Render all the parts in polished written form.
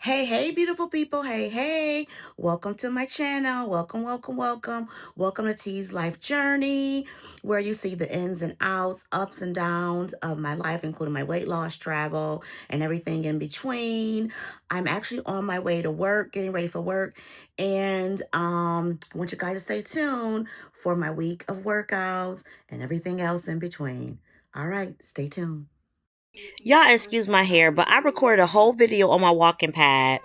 Hey, beautiful people. Hey. Welcome to my channel. Welcome. Welcome to T's Life Journey, where you see the ins and outs, ups and downs of my life, including my weight loss, travel, and everything in between. I'm actually on my way to work, getting ready for work. And I want you guys to stay tuned for my week of workouts and everything else in between. All right, stay tuned. Y'all excuse my hair, but I recorded a whole video on my walking pad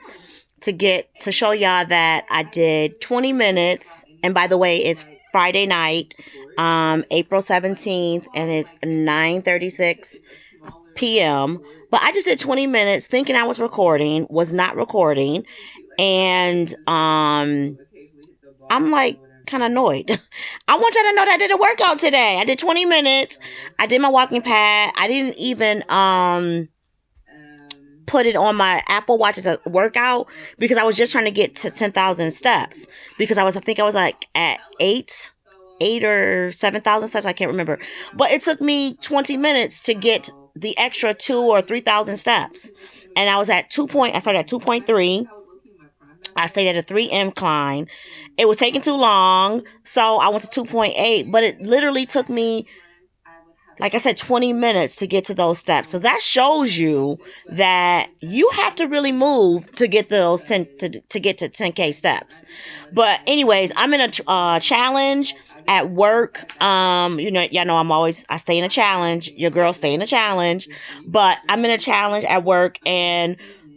to show y'all that I did 20 minutes. And by the way, it's Friday night, April 17th, and it's 9:36 p.m. But I just did 20 minutes thinking I was recording, was not recording, and I'm like kind of annoyed. I want y'all to know that I did a workout today. I did 20 minutes. I did my walking pad. I didn't even put it on my Apple Watch as a workout because I was just trying to get to 10,000 steps because I think I was like at eight or 7,000 steps. I can't remember, but it took me 20 minutes to get the extra 2 or 3,000 steps. And I started at 2.3. I stayed at a 3 incline. It was taking too long. So I went to 2.8, but it literally took me, like I said, 20 minutes to get to those steps. So that shows you that you have to really move to get those 10 to get to 10K steps. But anyways, I'm in a challenge at work. Y'all know I stay in a challenge. Your girls stay in a challenge. But I'm in a challenge at work, and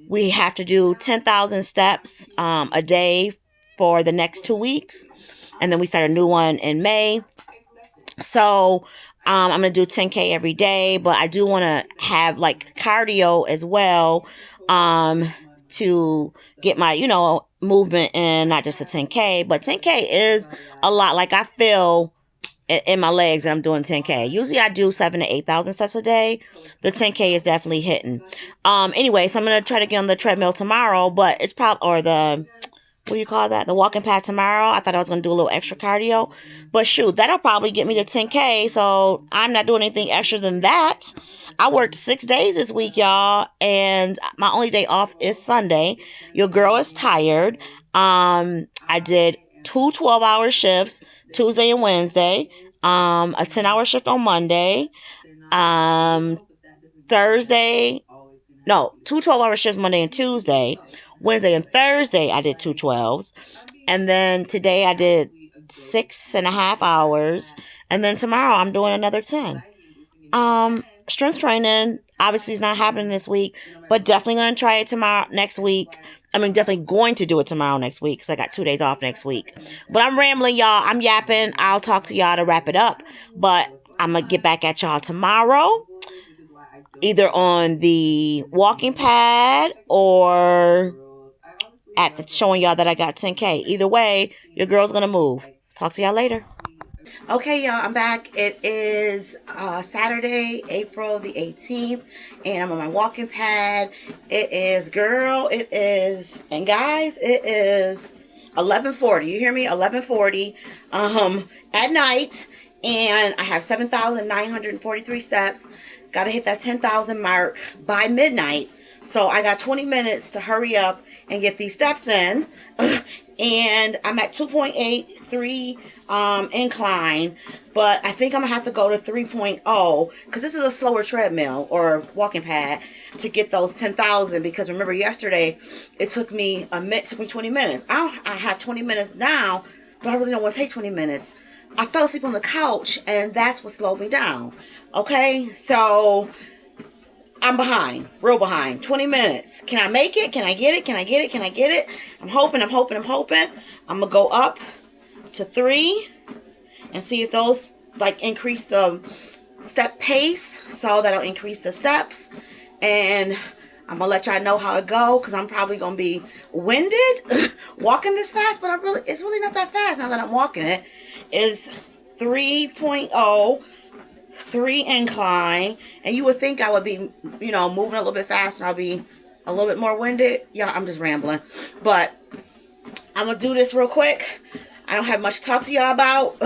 we have to do 10,000 steps a day for the next 2 weeks. And then we start a new one in May. So I'm going to do 10K every day, but I do want to have like cardio as well, to get my, movement in, not just a 10K, but 10K is a lot. Like I feel in my legs that I'm doing 10K. Usually I do 7,000 to 8,000 steps a day. The 10K is definitely hitting. Anyway, so I'm going to try to get on the treadmill tomorrow, but it's probably, or what do you call that? The walking pad tomorrow. I thought I was going to do a little extra cardio, but shoot, that'll probably get me to 10K. So I'm not doing anything extra than that. I worked 6 days this week, y'all, and my only day off is Sunday. Your girl is tired. I did 2 12-hour shifts, Tuesday and Wednesday, a 10-hour shift on Monday, Thursday, no, 2 12-hour shifts Monday and Tuesday. Wednesday and Thursday, I did 2 12s. And then today I did 6.5 hours. And then tomorrow I'm doing another 10. Strength training obviously is not happening this week, but definitely going to try it next week. Definitely going to do it tomorrow next week because I got 2 days off next week. But I'm rambling, y'all. I'm yapping. I'll talk to y'all to wrap it up. But I'm going to get back at y'all tomorrow, either on the walking pad or showing y'all that I got 10K. Either way, your girl's gonna move. Talk to y'all later. Okay, y'all, I'm back. It is Saturday, April the 18th, and I'm on my walking pad. And guys, it is 11:40. You hear me? 11:40 at night, and I have 7,943 steps. Got to hit that 10,000 mark by midnight. So I got 20 minutes to hurry up and get these steps in. And I'm at 2.83 incline. But I think I'm going to have to go to 3.0 because this is a slower treadmill or walking pad to get those 10,000. Because remember yesterday, it took me 20 minutes. I have 20 minutes now, but I really don't want to take 20 minutes. I fell asleep on the couch, and that's what slowed me down. Okay, so I'm behind, real behind. 20 minutes. Can I make it? Can I get it? Can I get it? I'm hoping. I'm going to go up to 3 and see if those increase the step pace. So that'll increase the steps. And I'm going to let y'all know how it go because I'm probably going to be winded walking this fast. But it's really not that fast now that I'm walking it. It's 3.0. 3 incline, and you would think I would be, moving a little bit faster. I'll be a little bit more winded. Yeah, I'm just rambling, but I'm gonna do this real quick. I don't have much to talk to y'all about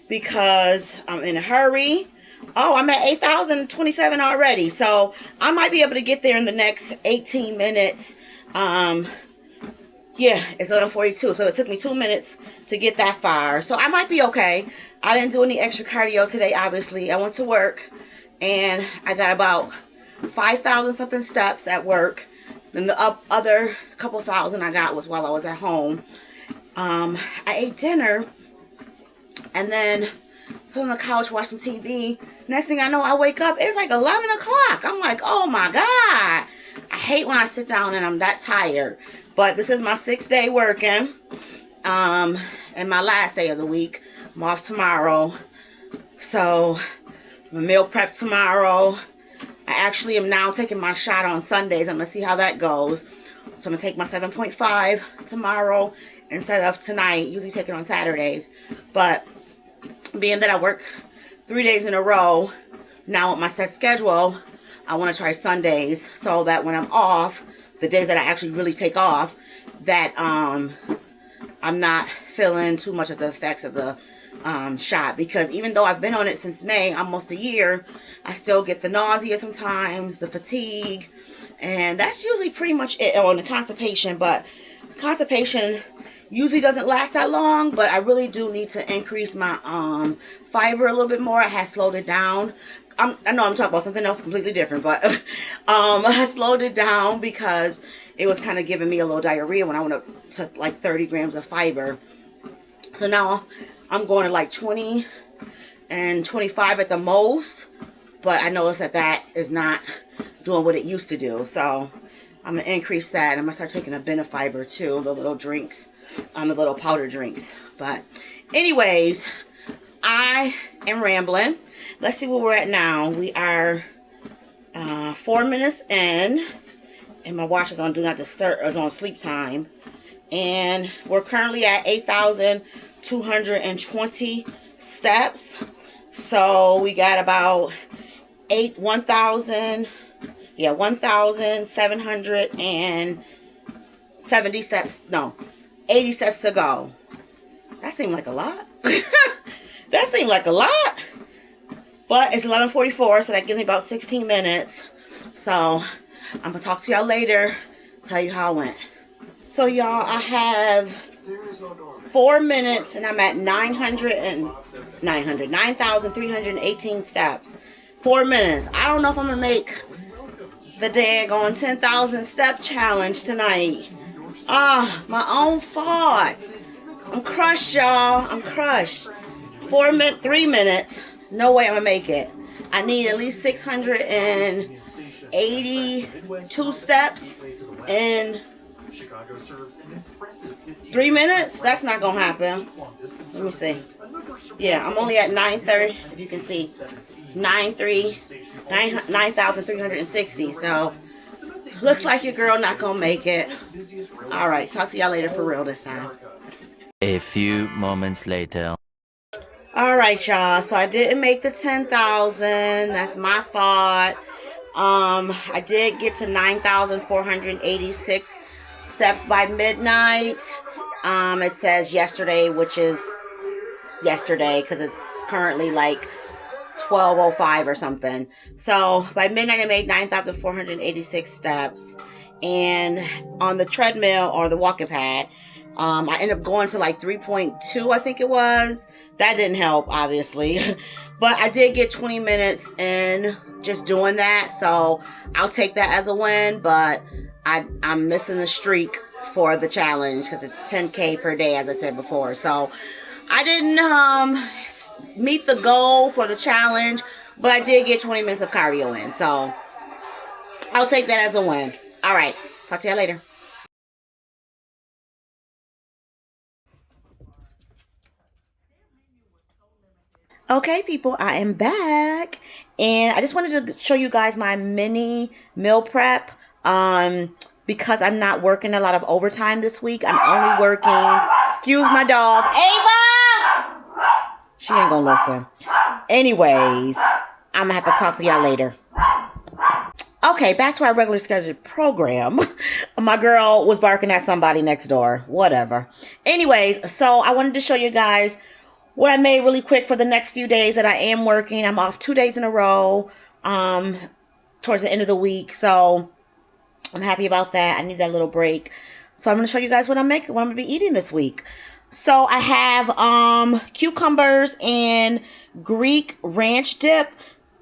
because I'm in a hurry. Oh, I'm at 8,027 already, so I might be able to get there in the next 18 minutes. Yeah, it's 11:42, so it took me 2 minutes to get that far. So I might be okay. I didn't do any extra cardio today, obviously. I went to work, and I got about 5,000 something steps at work. Then the other couple thousand I got was while I was at home. I ate dinner, and then sit on the couch, watch some TV. Next thing I know, I wake up, it's like 11 o'clock. I'm like, oh my God. I hate when I sit down and I'm that tired. But this is my 6th day working. And my last day of the week. I'm off tomorrow. So, I'm meal prep tomorrow. I actually am now taking my shot on Sundays. I'm going to see how that goes. So, I'm going to take my 7.5 tomorrow instead of tonight. Usually take it on Saturdays. But, being that I work 3 days in a row, now with my set schedule, I want to try Sundays so that when I'm off, the days that I actually really take off, that I'm not feeling too much of the effects of the shot. Because even though I've been on it since May, almost a year, I still get the nausea sometimes, the fatigue, and that's usually pretty much it. On the constipation, but constipation usually doesn't last that long, but I really do need to increase my fiber a little bit more. I have slowed it down. I know I'm talking about something else completely different, but I slowed it down because it was kind of giving me a little diarrhea when I went up to like 30 grams of fiber. So now I'm going to like 20 and 25 at the most, but I noticed that that is not doing what it used to do. So I'm going to increase that. I'm going to start taking a bin of fiber too, the little drinks, the little powder drinks. But anyways, I am rambling. Let's see where we're at now. We are 4 minutes in, and my watch is on Do Not Disturb, is on sleep time. And we're currently at 8,220 steps. So we got about 1,770 steps. No, 80 steps to go. That seemed like a lot. That seemed like a lot. But it's 11:44, so that gives me about 16 minutes. So I'm going to talk to y'all later, tell you how it went. So y'all, I have 4 minutes and I'm at 9,318 steps. 4 minutes. I don't know if I'm going to make the daggone 10,000 step challenge tonight. My own fault. I'm crushed, y'all. I'm crushed. 3 minutes. No way I'm going to make it. I need at least 682 steps in 3 minutes. That's not going to happen. Let me see. Yeah, I'm only at 930, if you can see. 9,360. So, looks like your girl not going to make it. Alright, talk to y'all later for real this time. A few moments later. Alright, y'all. So I didn't make the 10,000. That's my fault. I did get to 9,486 steps by midnight. It says yesterday, which is yesterday because it's currently like 12:05 or something. So by midnight I made 9,486 steps. And on the treadmill or the walking pad, I ended up going to like 3.2, I think it was. That didn't help, obviously. But I did get 20 minutes in just doing that. So I'll take that as a win. But I'm missing the streak for the challenge because it's 10K per day, as I said before. So I didn't meet the goal for the challenge. But I did get 20 minutes of cardio in. So I'll take that as a win. All right. Talk to you later. Okay, people, I am back, and I just wanted to show you guys my mini meal prep, because I'm not working a lot of overtime this week. I'm only working, excuse my dog, Ava! She ain't gonna listen. Anyways, I'm gonna have to talk to y'all later. Okay, back to our regular scheduled program. My girl was barking at somebody next door. Whatever. Anyways, so I wanted to show you guys what I made really quick for the next few days that I am working. I'm off 2 days in a row towards the end of the week. So I'm happy about that. I need that little break. So I'm going to show you guys what I'm making, what I'm going to be eating this week. So I have cucumbers and Greek ranch dip.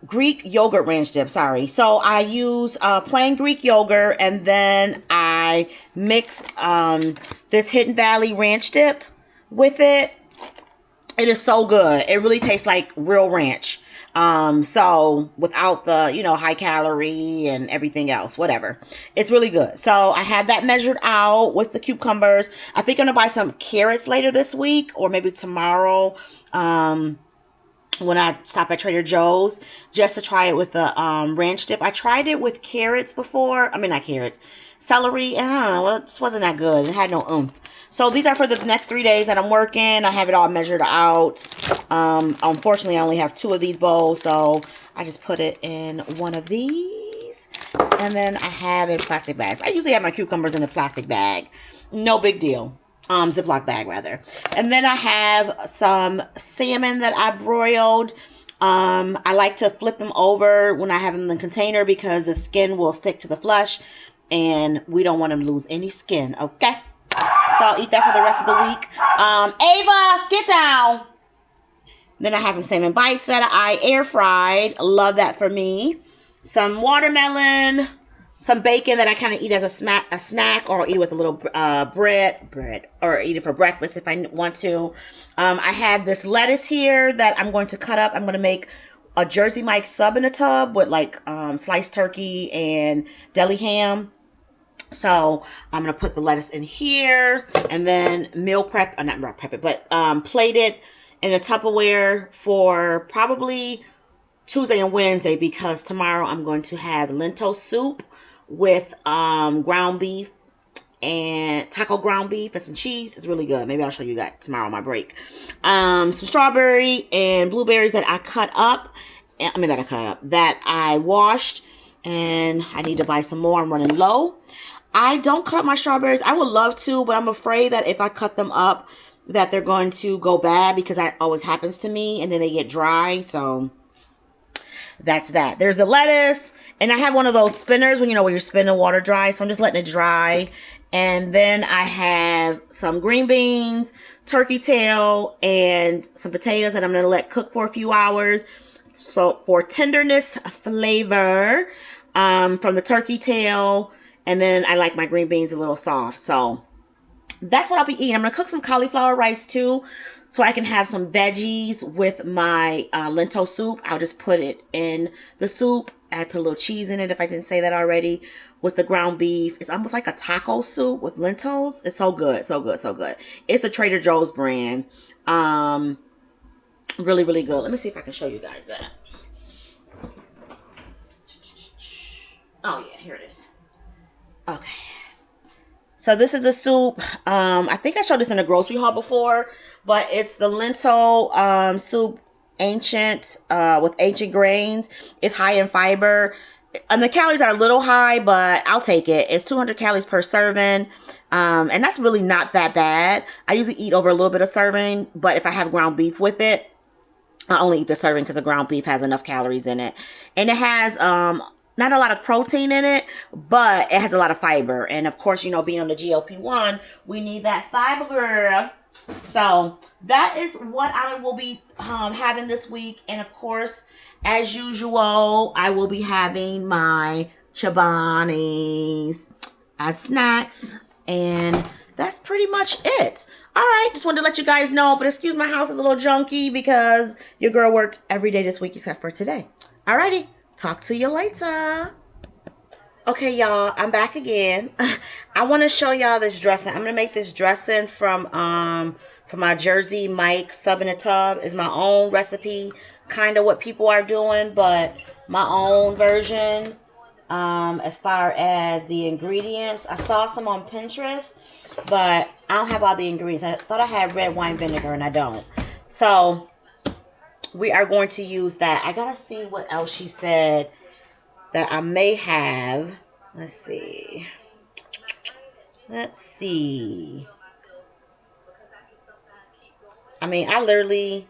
Greek yogurt ranch dip, sorry. So I use plain Greek yogurt, and then I mix this Hidden Valley ranch dip with it. It is so good. It really tastes like real ranch. So without the, high calorie and everything else, whatever. It's really good. So I had that measured out with the cucumbers. I think I'm gonna buy some carrots later this week or maybe tomorrow. When I stop at Trader Joe's, just to try it with the ranch dip. I tried it with carrots before. I mean, not carrots, celery. And I don't know, well, it just wasn't that good. It had no oomph. So these are for the next 3 days that I'm working. I have it all measured out. Unfortunately, I only have 2 of these bowls, so I just put it in one of these. And then I have a plastic bag. I usually have my cucumbers in a plastic bag. No big deal. Ziploc bag rather. And then I have some salmon that I broiled. I like to flip them over when I have them in the container because the skin will stick to the flesh and we don't want to lose any skin. Okay. So I'll eat that for the rest of the week. Ava, get down. Then I have some salmon bites that I air fried. Love that for me. Some watermelon. Some bacon that I kind of eat as a snack, or eat it with a little bread, or eat it for breakfast if I want to. I have this lettuce here that I'm going to cut up. I'm going to make a Jersey Mike sub in a tub with like sliced turkey and deli ham. So I'm going to put the lettuce in here and then meal prep, not meal prep it, but plate it in a Tupperware for probably Tuesday and Wednesday, because tomorrow I'm going to have lentil soup with ground beef and taco ground beef and some cheese. It's really good. Maybe I'll show you that tomorrow on my break. Some strawberry and blueberries that I cut up. That I washed, and I need to buy some more. I'm running low. I don't cut up my strawberries. I would love to, but I'm afraid that if I cut them up that they're going to go bad, because that always happens to me, and then they get dry. So that's that. There's the lettuce, and I have one of those spinners where you're spinning water dry, so I'm just letting it dry. And then I have some green beans, turkey tail, and some potatoes that I'm going to let cook for a few hours. So for tenderness flavor from the turkey tail, and then I like my green beans a little soft. So that's what I'll be eating. I'm going to cook some cauliflower rice too, so I can have some veggies with my lentil soup. I'll just put it in the soup. I put a little cheese in it, if I didn't say that already, with the ground beef. It's almost like a taco soup with lentils. It's so good, so good, so good. It's a Trader Joe's brand. Really, really good. Let me see if I can show you guys that. Oh, yeah, here it is. Okay. So this is the soup. I think I showed this in a grocery haul before, but it's the lentil soup, ancient, with ancient grains. It's high in fiber. And the calories are a little high, but I'll take it. It's 200 calories per serving. And that's really not that bad. I usually eat over a little bit of serving, but if I have ground beef with it, I only eat the serving because the ground beef has enough calories in it. And it has not a lot of protein in it, but it has a lot of fiber. And of course, being on the GLP1, we need that fiber. So that is what I will be having this week. And of course, as usual, I will be having my Chobani's as snacks. And that's pretty much it. All right, just wanted to let you guys know, but excuse my house is a little junky because your girl worked every day this week except for today. All righty, talk to you later. Okay, y'all, I'm back again. I want to show y'all this dressing. I'm going to make this dressing from my Jersey Mike sub in a tub. It's my own recipe, kind of what people are doing, but my own version. As far as the ingredients, I saw some on Pinterest, but I don't have all the ingredients. I thought I had red wine vinegar and I don't. So we are going to use that. I gotta see what else she said that I may have. Let's see. I mean, I literally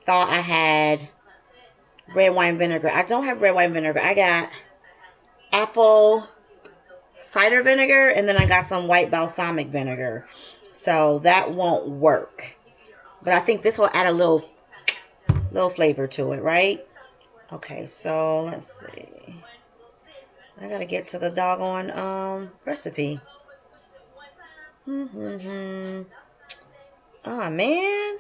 thought I had red wine vinegar. I don't have red wine vinegar. I got apple cider vinegar, and then I got some white balsamic vinegar. So that won't work. But I think this will add a little flavor to it, right? Okay, so let's see. I gotta get to the doggone recipe. Oh man,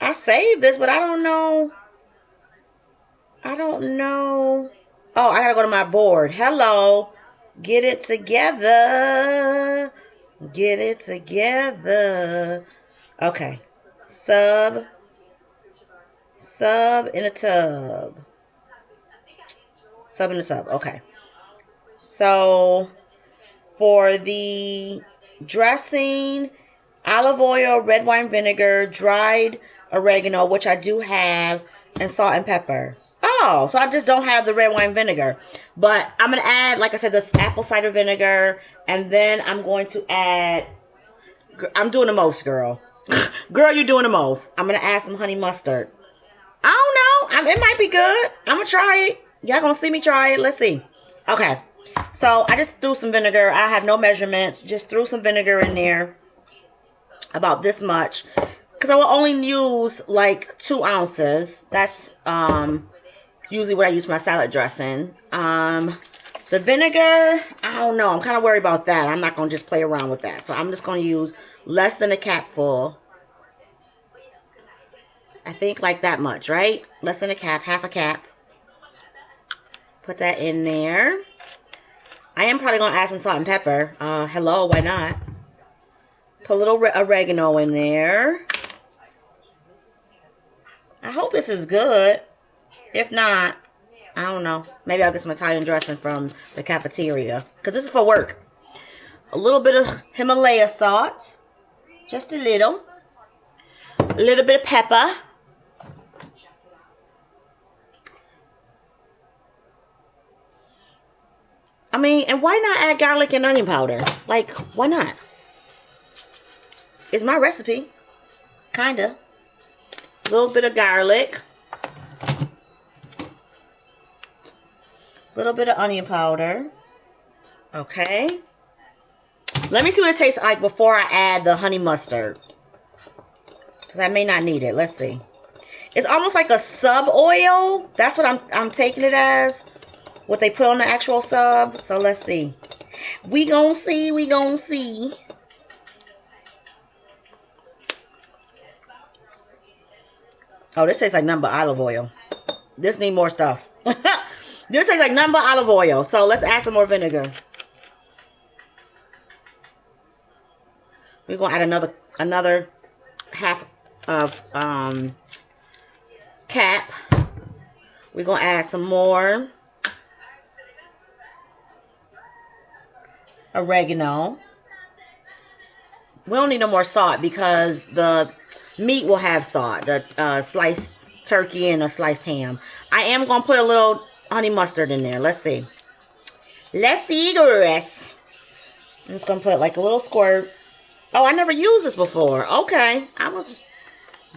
I saved this, but I don't know. Oh, I gotta go to my board. Hello, get it together. Get it together. Okay, sub in a tub. Sub in a tub. Okay. So for the dressing, olive oil, red wine vinegar, dried oregano, which I do have, and salt and pepper. Oh, so I just don't have the red wine vinegar. But I'm going to add, like I said, this apple cider vinegar. And then I'm going to add, I'm doing the most, girl. Girl, you're doing the most. I'm going to add some honey mustard. I don't know. It might be good. I'm going to try it. Y'all going to see me try it. Let's see. Okay. So I just threw some vinegar. I have no measurements. Just threw some vinegar in there. About this much. Because I will only use like 2 ounces. That's usually what I use for my salad dressing. The vinegar, I don't know. I'm kind of worried about that. I'm not going to just play around with that. So I'm just going to use less than a capful. I think like that much, right? Less than a cap, half a cap. Put that in there. I am probably going to add some salt and pepper. Hello, why not? Put a little oregano in there. I hope this is good. If not, I don't know. Maybe I'll get some Italian dressing from the cafeteria. Because this is for work. A little bit of Himalaya salt. Just a little. A little bit of pepper. I mean, and why not add garlic and onion powder? Like, why not? It's my recipe. Kinda. A little bit of garlic. A little bit of onion powder. Okay. Let me see what it tastes like before I add the honey mustard. Because I may not need it. Let's see. It's almost like a sub oil. That's what I'm taking it as. What they put on the actual sub. So let's see. We gon' see. We gon' see. Oh, this tastes like nothing but olive oil. This need more stuff. This tastes like nothing but olive oil. So let's add some more vinegar. We're going to add another half of cap. We're going to add some more oregano. We don't need no more salt because the meat will have salt. The sliced turkey and a sliced ham. I am going to put a little honey mustard in there. Let's see. Let's see, girls. I'm just going to put like a little squirt. Oh, I never used this before. Okay.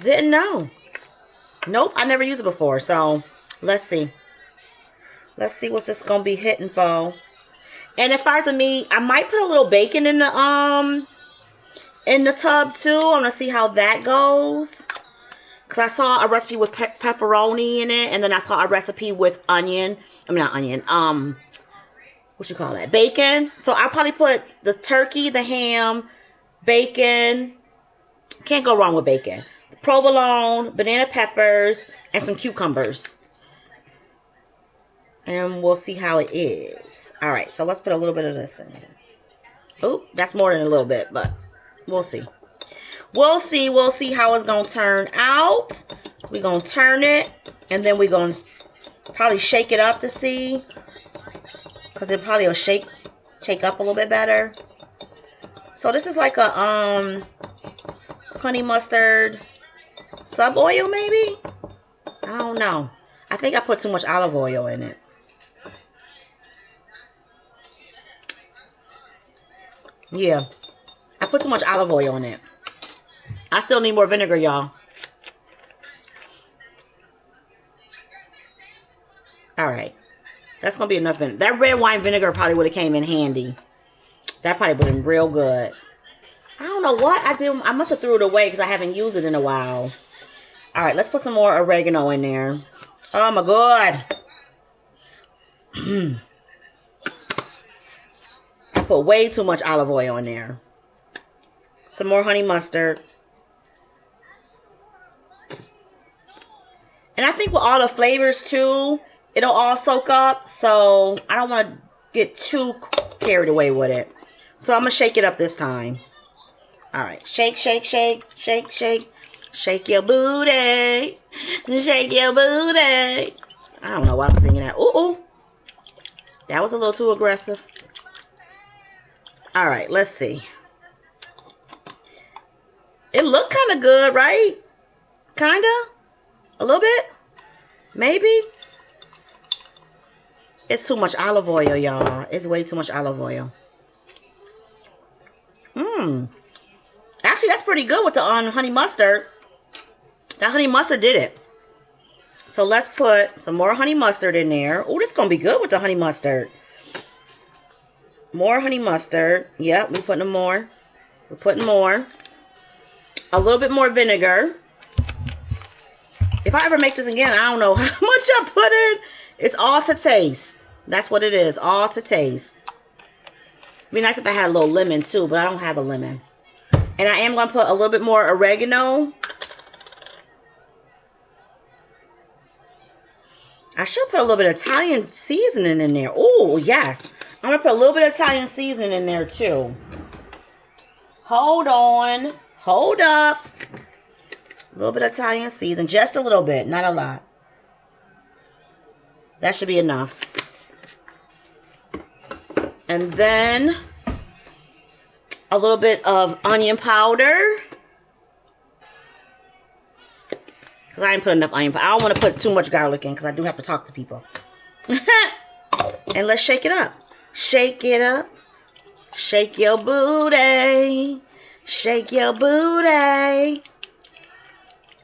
Didn't know. Nope, I never used it before. So, let's see. Let's see what this is going to be hitting for. And as far as the meat, I might put a little bacon in the tub too. I'm going to see how that goes. Because I saw a recipe with pepperoni in it. And then I saw a recipe with onion. I mean, not onion. What you call that? Bacon. So I'll probably put the turkey, the ham, bacon. Can't go wrong with bacon. Provolone, banana peppers, and some cucumbers. And we'll see how it is. All right, so let's put a little bit of this in. Oh, that's more than a little bit, but we'll see. We'll see how it's going to turn out. We're going to turn it, and then we're going to probably shake it up to see. Because it probably will shake up a little bit better. So this is like a honey mustard sub oil maybe? I don't know. I think I put too much olive oil in it. Yeah. I put too much olive oil in it. I still need more vinegar, y'all. Alright. That's going to be enough vinegar. That red wine vinegar probably would have came in handy. That probably would have been real good. I don't know what I did. I must have threw it away because I haven't used it in a while. All right, let's put some more oregano in there. Oh my God. I put way too much olive oil in there. Some more honey mustard. And I think with all the flavors too, it'll all soak up. So I don't want to get too carried away with it. So I'm going to shake it up this time. All right. Shake, shake, shake, shake, shake. Shake your booty. Shake your booty. I don't know why I'm singing that. Ooh, ooh. That was a little too aggressive. All right. Let's see. It looked kind of good, right? Kind of? A little bit? Maybe? It's too much olive oil, y'all. It's way too much olive oil. Actually, that's pretty good with the honey mustard. That honey mustard did it. So let's put some more honey mustard in there. Oh, this is going to be good with the honey mustard. More honey mustard. Yep, we're putting more. We're putting more. A little bit more vinegar. If I ever make this again, I don't know how much I put in. It's all to taste. That's what it is. All to taste. It'd be nice if I had a little lemon too, but I don't have a lemon. And I am going to put a little bit more oregano. I should put a little bit of Italian seasoning in there. Oh, yes. I'm going to put a little bit of Italian seasoning in there too. Hold on. Hold up. A little bit of Italian seasoning. Just a little bit. Not a lot. That should be enough. And then a little bit of onion powder. Because I didn't put enough onion powder. I don't want to put too much garlic in because I do have to talk to people. And let's shake it up. Shake it up. Shake your booty. Shake your booty.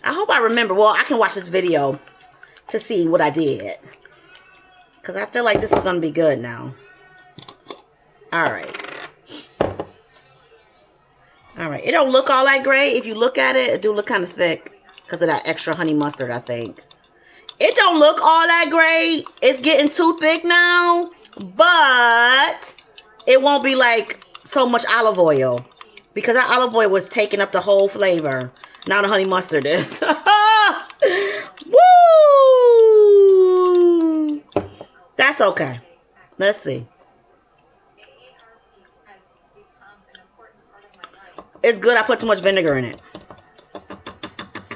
I hope I remember. Well, I can watch this video to see what I did. Because I feel like this is going to be good now. Alright. Alright. It don't look all that great. If you look at it, it do look kind of thick. Because of that extra honey mustard, I think. It don't look all that great. It's getting too thick now. But it won't be like so much olive oil. Because that olive oil was taking up the whole flavor. Now the honey mustard is. Woo! That's okay. Let's see. It's good I put too much vinegar in it.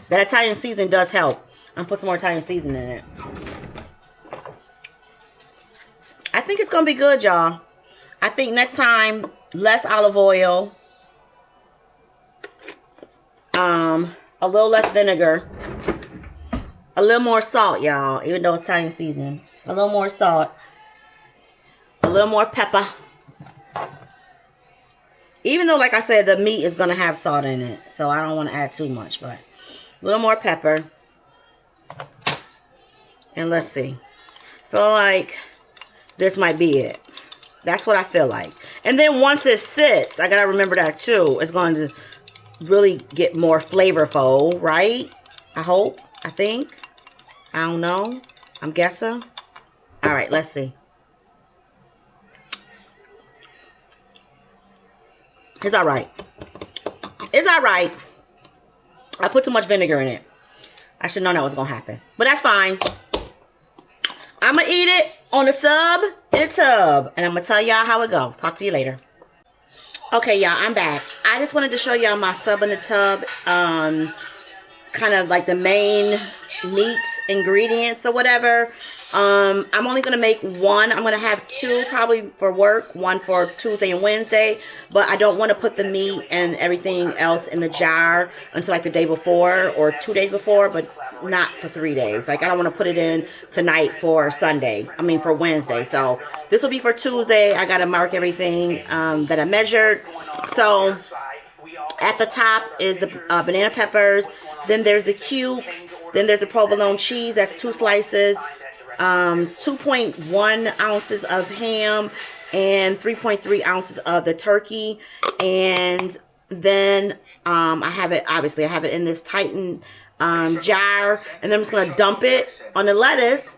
That Italian seasoning does help. I'm going to put some more Italian seasoning in it. I think it's going to be good, y'all. I think next time, less olive oil. A little less vinegar. A little more salt, y'all. Even though it's Italian seasoning. A little more salt. A little more pepper. Even though, like I said, the meat is going to have salt in it. So I don't want to add too much. But a little more pepper. And let's see. Feel like this might be it. That's what I feel like. And then once it sits, I got to remember that too. It's going to really get more flavorful, right? I hope. I think. I don't know. I'm guessing. All right, let's see. It's all right. It's all right. I put too much vinegar in it. I should know that was going to happen. But that's fine. I'm going to eat it on the sub in a tub. And I'm going to tell y'all how it go. Talk to you later. Okay, y'all, I'm back. I just wanted to show y'all my sub in the tub. Kind of like the main meat ingredients or whatever. I'm only going to make one. I'm going to have two probably for work. One for Tuesday and Wednesday. But I don't want to put the meat and everything else in the jar until like the day before or 2 days before. But not for 3 days. Like I don't want to put it in tonight for Sunday. I mean for Wednesday. So this will be for Tuesday. I got to mark everything that I measured. So at the top is the banana peppers. Then there's the cubes. Then there's the provolone cheese. That's 2 slices. 2.1 ounces of ham. and 3.3 ounces of the turkey. And then I have it, obviously I have it in this Titan jar, and then I'm just going to dump it on the lettuce.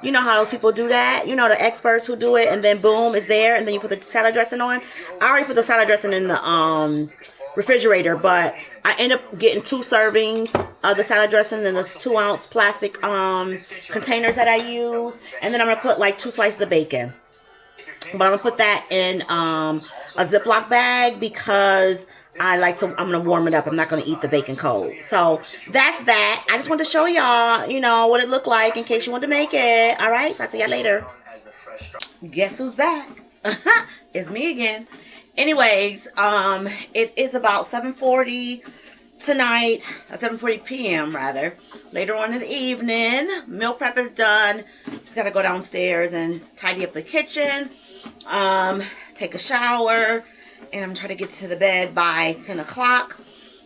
You know how those people do that. You know, the experts who do it, and then boom, it's there, and then you put the salad dressing on. I already put the salad dressing in the refrigerator, but I end up getting 2 servings of the salad dressing in the 2-ounce plastic containers that I use, and then I'm gonna put like 2 slices of bacon. But I'm gonna put that in a Ziploc bag because I'm gonna warm it up. I'm not gonna eat the bacon cold. So that's that. I just wanted to show y'all, you know, what it looked like in case you want to make it. All right, talk to y'all later. Guess who's back? It's me again. Anyways, it is about 7:40 tonight, 7:40 p.m. rather. Later on in the evening, meal prep is done. Just gotta go downstairs and tidy up the kitchen, take a shower, and I'm trying to get to the bed by 10 o'clock.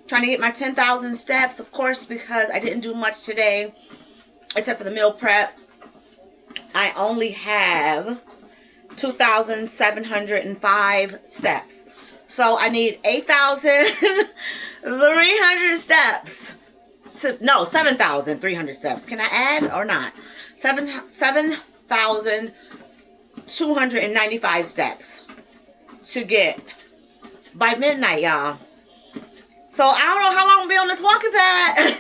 Trying to get my 10,000 steps, of course, because I didn't do much today except for the meal prep. I only have 2,705 steps. So I need 8,300 steps. No, 7,300 steps. Can I add or not? 7,295 steps to get by midnight, y'all. So I don't know how long I'll be on this walking pad.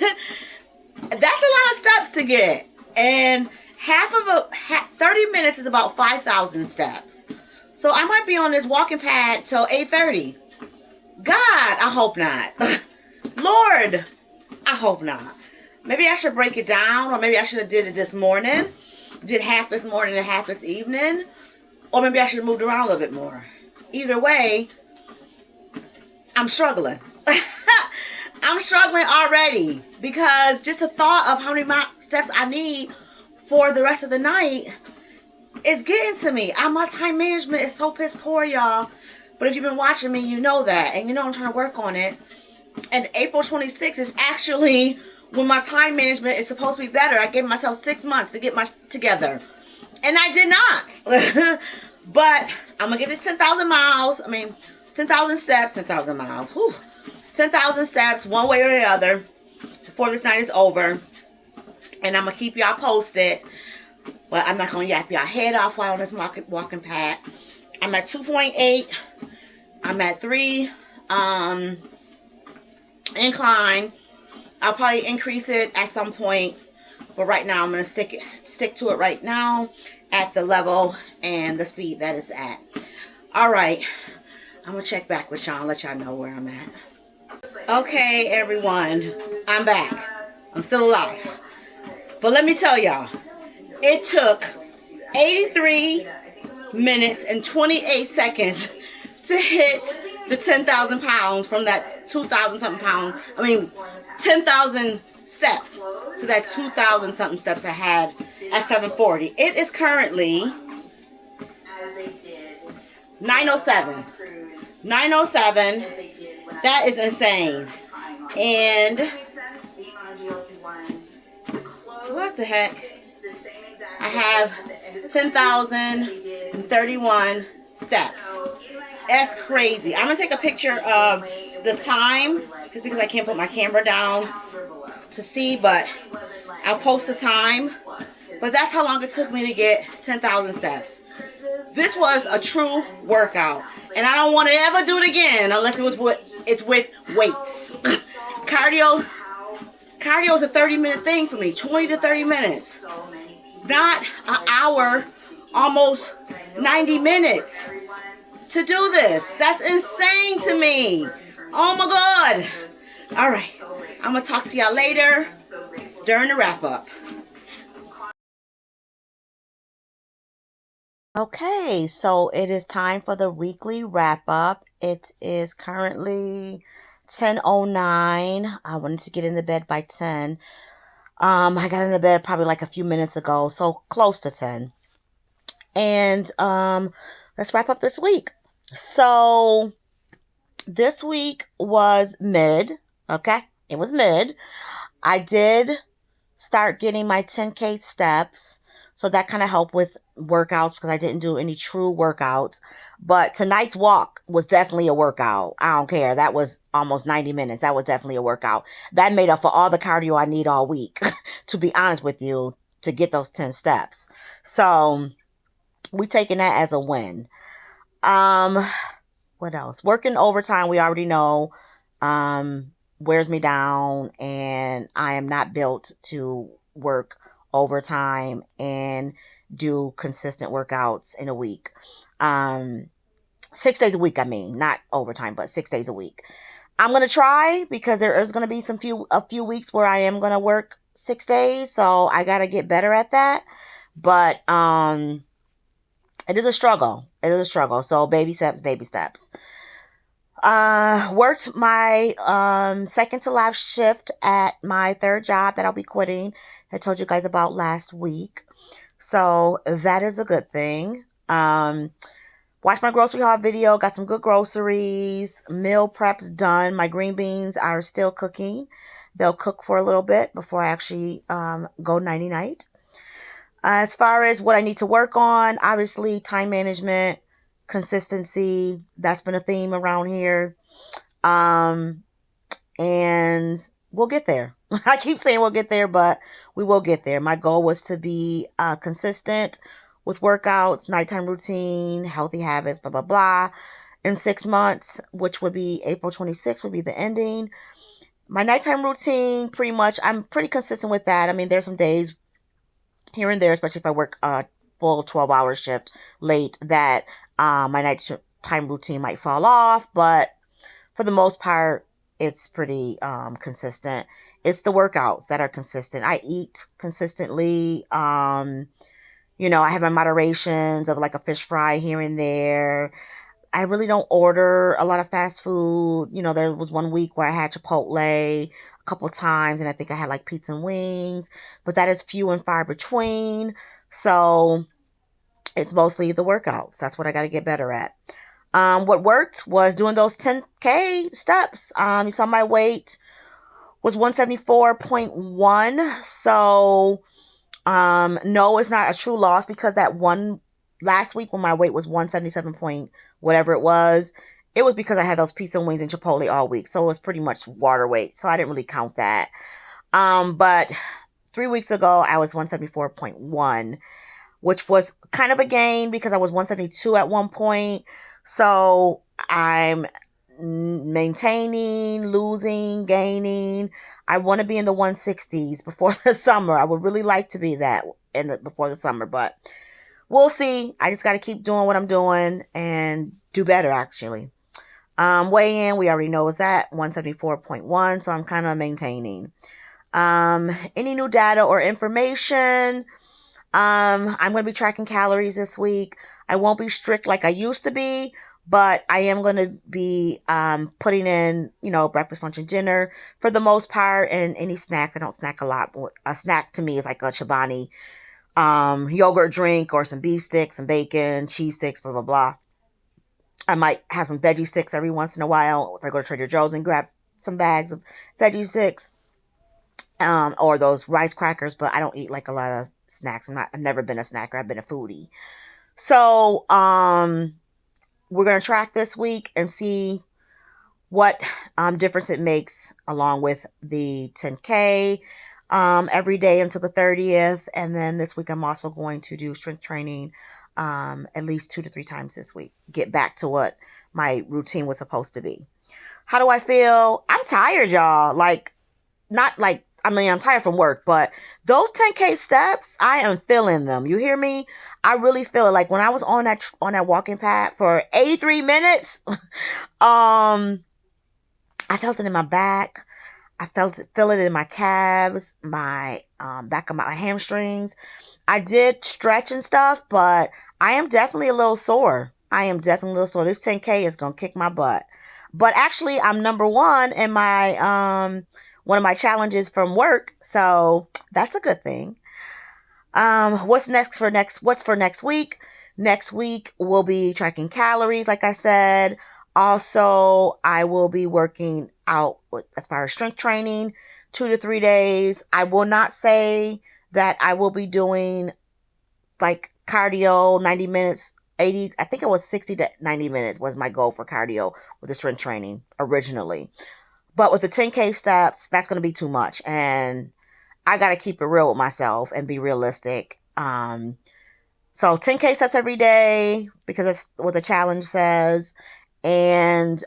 That's a lot of steps to get. And 30 minutes is about 5,000 steps. So I might be on this walking pad till 8:30. God, I hope not. Lord, I hope not. Maybe I should break it down, or maybe I should have did it this morning. Did half this morning and half this evening. Or maybe I should have moved around a little bit more. Either way, I'm struggling. I'm struggling already because just the thought of how many steps I need for the rest of the night is getting to me. My time management is so piss poor, y'all. But if you've been watching me, you know that. And you know I'm trying to work on it. And April 26th is actually when my time management is supposed to be better. I gave myself 6 months to get my together. And I did not. But I'm going to get this 10,000 miles. 10,000 steps, 10,000 miles. Whew. 10,000 steps one way or the other before this night is over. And I'm going to keep y'all posted. But I'm not going to yap y'all head off while on this walking pad. I'm at 2.8. I'm at 3 incline. I'll probably increase it at some point. But right now I'm going to stick to it right now at the level and the speed that it's at. Alright. I'm going to check back with y'all and let y'all know where I'm at. Okay, everyone. I'm back. I'm still alive. But let me tell y'all. It took 83 minutes and 28 seconds to hit the 10,000 pounds from that 2,000 something pounds. 10,000 steps to that 2,000 something steps I had at 7:40. It is currently 9:07. 9:07. That is insane. And what the heck? I have 10,031 steps. That's crazy. I'm going to take a picture of the time just because I can't put my camera down to see, but I'll post the time. But that's how long it took me to get 10,000 steps. This was a true workout. And I don't want to ever do it again unless it's with weights. Cardio is a 30-minute thing for me. 20 to 30 minutes. Not an hour, almost 90 minutes to do this. That's insane to me. Oh my God. All right. I'm going to talk to y'all later during the wrap up. Okay, so it is time for the weekly wrap up. It is currently 10:09. I wanted to get in the bed by 10. I got in the bed probably like a few minutes ago, so close to 10. And let's wrap up this week. So this week was mid. Okay, it was mid. I did start getting my 10K steps. So that kind of helped with workouts because I didn't do any true workouts. But tonight's walk was definitely a workout. I don't care. That was almost 90 minutes. That was definitely a workout. That made up for all the cardio I need all week, to be honest with you, to get those 10 steps. So we taking that as a win. What else? Working overtime, we already know, wears me down, and I am not built to work overtime and do consistent workouts in a week. 6 days a week, I mean, not overtime, but 6 days a week. I'm going to try because there is going to be a few weeks where I am going to work 6 days. So I got to get better at that. But, it is a struggle. It is a struggle. So baby steps, baby steps. Worked my, second to last shift at my third job that I'll be quitting. I told you guys about last week. So that is a good thing. Watched my grocery haul video, got some good groceries, meal preps done. My green beans are still cooking. They'll cook for a little bit before I actually, go nighty-night. As far as what I need to work on, obviously time management, consistency, that's been a theme around here. And we'll get there. I keep saying we'll get there, but we will get there. My goal was to be consistent with workouts, nighttime routine, healthy habits, blah, blah, blah, in 6 months, which would be April 26th would be the ending. My nighttime routine, pretty much, I'm pretty consistent with that. I mean, there's some days here and there, especially if I work a full 12-hour shift late, that my nighttime routine might fall off. But for the most part, it's pretty consistent. It's the workouts that are consistent. I eat consistently. I have my moderations of like a fish fry here and there. I really don't order a lot of fast food. There was one week where I had Chipotle a couple times, and I think I had like pizza and wings, but that is few and far between. So it's mostly the workouts. That's what I got to get better at. What worked was doing those 10K steps. You saw my weight was 174.1. So, no, it's not a true loss because last week when my weight was 177 point whatever it was because I had those pizza and wings and Chipotle all week. So it was pretty much water weight. So I didn't really count that. But 3 weeks ago, I was 174.1, which was kind of a gain because I was 172 at one point. So I'm maintaining, losing, gaining. I want to be in the 160s before the summer. I would really like to be that before the summer, but we'll see. I just got to keep doing what I'm doing and do better, actually. Weigh in, we already know is that 174.1. So I'm kind of maintaining. Any new data or information? I'm going to be tracking calories this week. I won't be strict like I used to be, but I am going to be, putting in, breakfast, lunch, and dinner for the most part, and any snacks. I don't snack a lot. A snack to me is like a Chobani, yogurt drink or some beef sticks, some bacon, cheese sticks, blah, blah, blah. I might have some veggie sticks every once in a while. If I go to Trader Joe's and grab some bags of veggie sticks, or those rice crackers, but I don't eat like a lot of snacks. I've never been a snacker. I've been a foodie. So, we're going to track this week and see what, difference it makes along with the 10K, every day until the 30th. And then this week, I'm also going to do strength training, at least 2 to 3 times this week. Get back to what my routine was supposed to be. How do I feel? I'm tired, y'all. I'm tired from work, but those 10K steps, I am feeling them. You hear me? I really feel it. Like when I was on that walking path for 83 minutes, I felt it in my back. I feel it in my calves, my, back of my hamstrings. I did stretch and stuff, but I am definitely a little sore. This 10K is going to kick my butt. But actually, I'm number 1 in my, one of my challenges from work. So that's a good thing. What's for next week? Next week, we'll be tracking calories, like I said. Also, I will be working out as far as strength training 2 to 3 days. I will not say that I will be doing like cardio 90 minutes, 80, I think it was 60 to 90 minutes was my goal for cardio with the strength training originally. But with the 10K steps, that's going to be too much. And I got to keep it real with myself and be realistic. So 10K steps every day because that's what the challenge says. And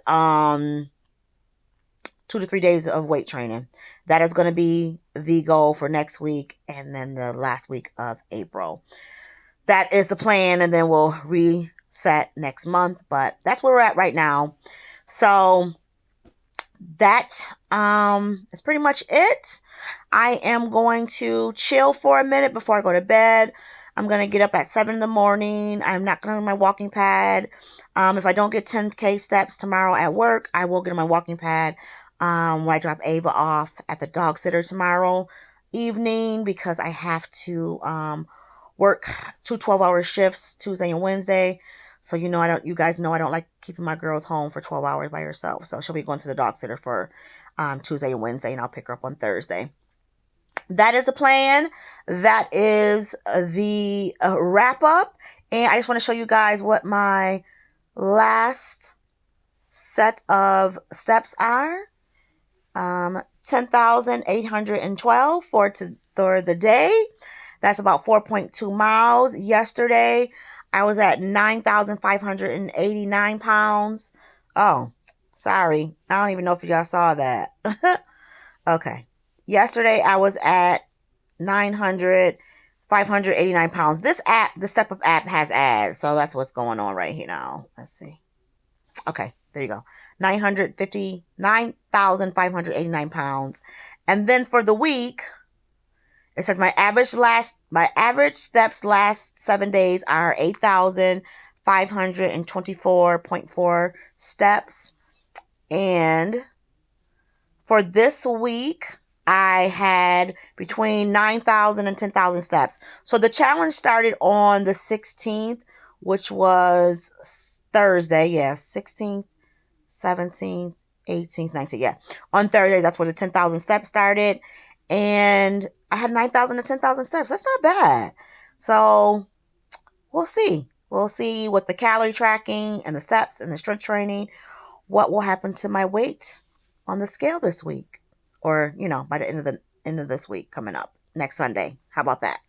2 to 3 days of weight training. That is going to be the goal for next week and then the last week of April. That is the plan, and then we'll reset next month. But that's where we're at right now. So that is pretty much it. I am going to chill for a minute before I go to bed. I'm going to get up at 7 in the morning. I'm not going to do my walking pad. If I don't get 10K steps tomorrow at work, I will get on my walking pad when I drop Ava off at the dog sitter tomorrow evening, because I have to work 2 12-hour shifts Tuesday and Wednesday. So you guys know I don't like keeping my girls home for 12 hours by herself. So she'll be going to the dog sitter for Tuesday and Wednesday, and I'll pick her up on Thursday. That is the plan. That is the wrap up. And I just want to show you guys what my last set of steps are. 10,812 for the day. That's about 4.2 miles. Yesterday, I was at 9,589 pounds. Oh, sorry. I don't even know if you guys saw that. Okay. Yesterday, I was at 589 pounds. This app, the Step Up app, has ads. So that's what's going on right here now. Let's see. Okay, there you go. 959,589 pounds. And then for the week, it says my average steps last 7 days are 8,524.4 steps. And for this week, I had between 9,000 and 10,000 steps. So the challenge started on the 16th, which was Thursday. Yes, 16th, 17th, 18th, 19th. Yeah, on Thursday, that's where the 10,000 steps started. And I had 9,000 to 10,000 steps. That's not bad. So we'll see. We'll see with the calorie tracking and the steps and the strength training, what will happen to my weight on the scale this week. Or, by the end of this week coming up next Sunday. How about that?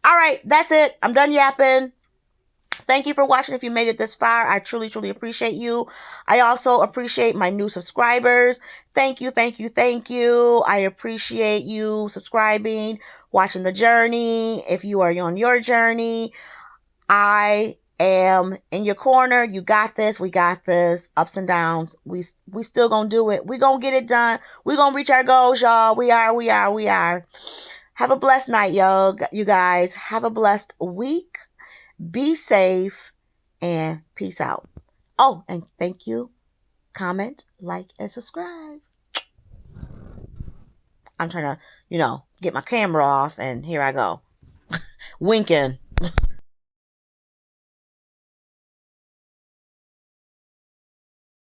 All right, that's it. I'm done yapping. Thank you for watching. If you made it this far, I truly, truly appreciate you. I also appreciate my new subscribers. Thank you, thank you, thank you. I appreciate you subscribing, watching the journey. If you are on your journey, I am in your corner. You got this. We got this. Ups and downs. We still gonna do it. We gonna get it done. We gonna reach our goals, y'all. We are. Have a blessed night, y'all. You guys have a blessed week. Be safe and peace out. Oh, and thank you. Comment, like, and subscribe. I'm trying to, get my camera off, and here I go. Winking.